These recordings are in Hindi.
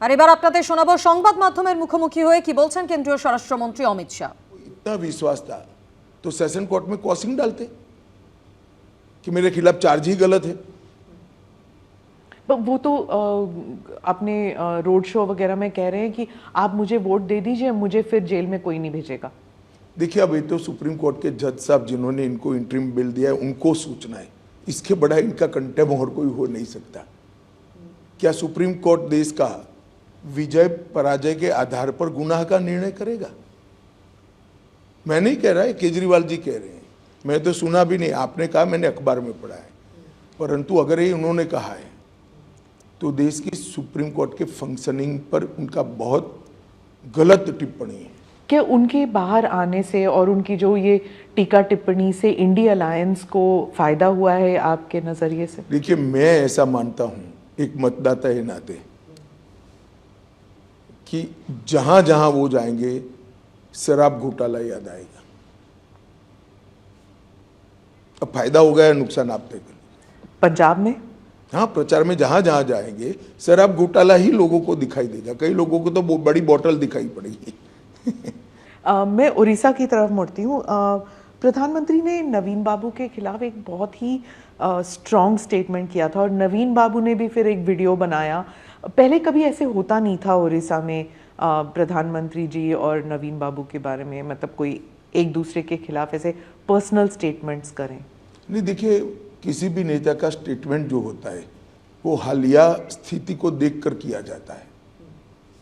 আর এবার আপনাদের শোনাবো সংবাদ মাধ্যমের মুখোমুখি হয়ে কি বলছেন কেন্দ্রীয় স্বরাষ্ট্রমন্ত্রী অমিত শাহ। इतना विश्वास था तो सेशन कोर्ट में क्रॉसिंग डालते कि मेरे खिलाफ चार्ज ही गलत है। वो तो अपने रोड शो वगैरह में कह रहे हैं कि आप मुझे वोट दे दीजिए, मुझे फिर जेल में कोई नहीं भेजेगा। देखिए, अब ये तो सुप्रीम कोर्ट के जज साहब जिन्होंने इनको इंटरिम बिल दिया है उनको सूचना है, इसके बड़ा इनका कंटेम और कोई हो नहीं सकता। क्या सुप्रीम कोर्ट देश का विजय पराजय के आधार पर गुनाह का निर्णय करेगा? मैं नहीं कह रहा है, केजरीवाल जी कह रहे हैं, मैं तो सुना भी नहीं, आपने कहा, मैंने अखबार में पढ़ा है। परंतु अगर ये उन्होंने कहा है तो देश की सुप्रीम कोर्ट के फंक्शनिंग पर उनका बहुत गलत टिप्पणी है। क्या उनके बाहर आने से और उनकी जो ये टीका टिप्पणी से इंडिया अलायंस को फायदा हुआ है आपके नजरिए से? देखिए, मैं ऐसा मानता हूं एक मतदाता के नाते कि जहां जहां वो जाएंगे शराब घोटाला याद आएगा। अब फायदा होगा या नुकसान आप तय करें। पंजाब में हाँ, प्रचार में जहां जहां जाएंगे शराब घोटाला ही लोगों को दिखाई देगा, कई लोगों को तो बड़ी बोतल दिखाई पड़ेगी। मैं उड़ीसा की तरफ मुड़ती हूँ। प्रधानमंत्री ने नवीन बाबू के खिलाफ एक बहुत ही स्ट्रॉन्ग स्टेटमेंट किया था और नवीन बाबू ने भी फिर एक वीडियो बनाया। पहले कभी ऐसे होता नहीं था उड़ीसा में प्रधानमंत्री जी और नवीन बाबू के बारे में, मतलब कोई एक दूसरे के खिलाफ ऐसे पर्सनल स्टेटमेंट्स करें। नहीं, देखिए, किसी भी नेता का स्टेटमेंट जो होता है वो हालिया स्थिति को देखकर किया जाता है।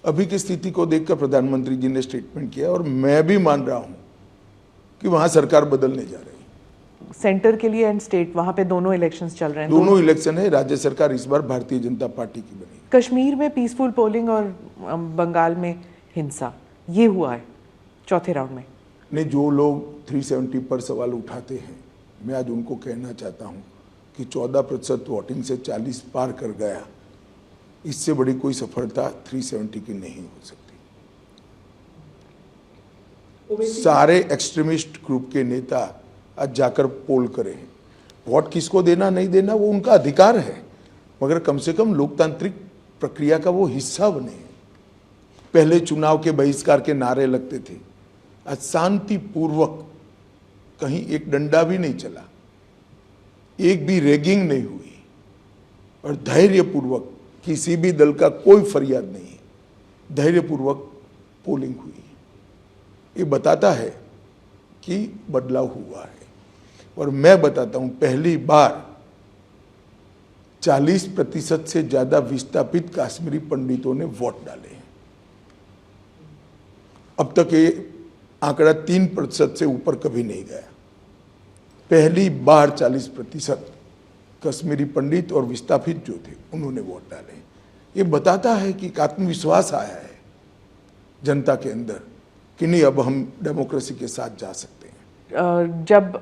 अभी की स्थिति को देखकर प्रधानमंत्री जी ने स्टेटमेंट किया और मैं भी मान रहा हूं कि वहां सरकार बदलने जा रही है। सेंटर के लिए एंड स्टेट, वहां पे दोनों इलेक्शंस चल रहे हैं। दोनों इलेक्शन है। राज्य सरकार इस बार भारतीय जनता पार्टी की बनी। कश्मीर में पीसफुल पोलिंग और बंगाल में हिंसा, ये हुआ है चौथे राउंड में। ने जो लोग 370 पर सवाल उठाते हैं, मैं आज उनको कहना चाहता हूं कि 14% वोटिंग से 40 पार कर गया, इससे बड़ी कोई सफलता 370 की नहीं हो सकती। सारे एक्सट्रीमिस्ट ग्रुप के नेता आज जाकर पोल करें, वोट किसको देना नहीं देना वो उनका अधिकार है, मगर कम से कम लोकतांत्रिक प्रक्रिया का वो हिस्सा बने। पहले चुनाव के बहिष्कार के नारे लगते थे, आज शांतिपूर्वक कहीं एक डंडा भी नहीं चला, एक भी रैगिंग नहीं हुई और धैर्यपूर्वक किसी भी दल का कोई फरियाद नहीं है, धैर्यपूर्वक पोलिंग हुई। ये बताता है कि बदलाव हुआ है। और मैं बताता हूं, पहली बार 40% से ज्यादा विस्थापित कश्मीरी पंडितों ने वोट डाले हैं। अब तक ये आंकड़ा 3% से ऊपर कभी नहीं गया। पहली बार 40% कश्मीरी पंडित और विस्थापित जो थे उन्होंने वोट डाले। ये बताता है कि एक आत्मविश्वास आया है जनता के अंदर कि नहीं, अब हम डेमोक्रेसी के साथ जा सकते हैं। जब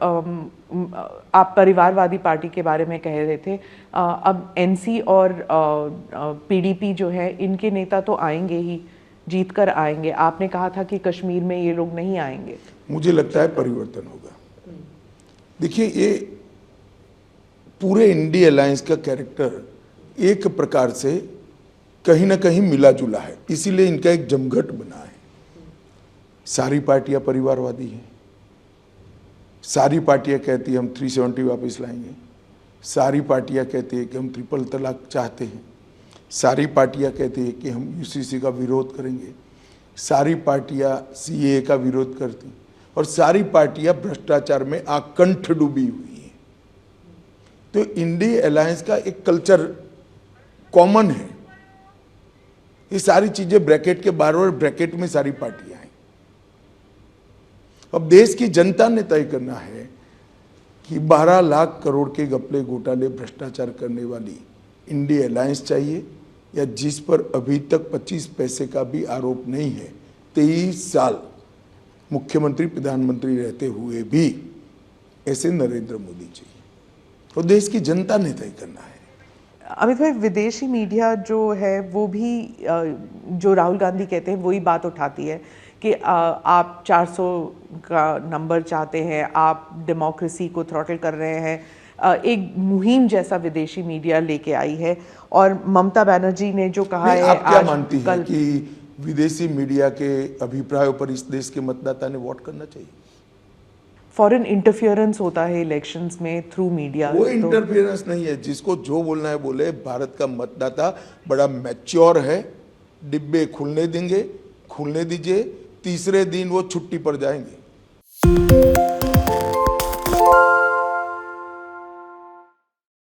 आप परिवारवादी पार्टी के बारे में कह रहे थे, अब एनसी और पीडीपी जो है इनके नेता तो आएंगे ही, जीत कर आएंगे। आपने कहा था कि कश्मीर में ये लोग नहीं आएंगे। मुझे लगता है परिवर्तन होगा। देखिए, ये पूरे इंडिया अलायंस का कैरेक्टर एक प्रकार से कहीं ना कहीं मिला जुला है, इसीलिए इनका एक जमघट बना है। सारी पार्टियां परिवारवादी हैं, सारी पार्टियां कहती है हम 370 वापस लाएंगे, सारी पार्टियां कहती है कि हम ट्रिपल तलाक चाहते हैं, सारी पार्टियां कहती है कि हम यूसीसी का विरोध करेंगे, सारी पार्टियां सीएए का विरोध करती हैं और सारी पार्टियां भ्रष्टाचार में आकंठ डूबी हुई हैं। तो इंडिया अलायंस का एक कल्चर कॉमन है। ये सारी चीजें ब्रैकेट के बाहर और ब्रैकेट में सारी पार्टियां हैं। अब देश की जनता ने तय करना है कि 12 लाख करोड़ के घपले घोटाले भ्रष्टाचार करने वाली इंडिया अलायंस चाहिए या जिस पर अभी तक 25 पैसे का भी आरोप नहीं है, 23 साल मुख्यमंत्री प्रधानमंत्री रहते हुए भी ऐसे नरेंद्र मोदी चाहिए। तो देश की जनता ने तय करना है। अमित भाई, विदेशी मीडिया जो है वो भी जो राहुल गांधी कहते हैं वही बात उठाती है कि आप 400 का नंबर चाहते हैं, आप डेमोक्रेसी को थ्रॉटल कर रहे हैं। एक मुहिम जैसा विदेशी मीडिया लेके आई है और ममता बनर्जी ने जो कहा नहीं, है आप क्या आज मानती हैं कल कि विदेशी मीडिया के अभिप्रायों पर इस देश के मतदाता ने वोट करना चाहिए? फॉरेन इंटरफियरेंस होता है इलेक्शंस में थ्रू मीडिया। वो इंटरफियरेंस नहीं है, जिसको जो बोलना है बोले। भारत का मतदाता बड़ा मैच्योर है, डिब्बे खुलने दीजिए, तीसरे दिन वो छुट्टी पर जाएंगे।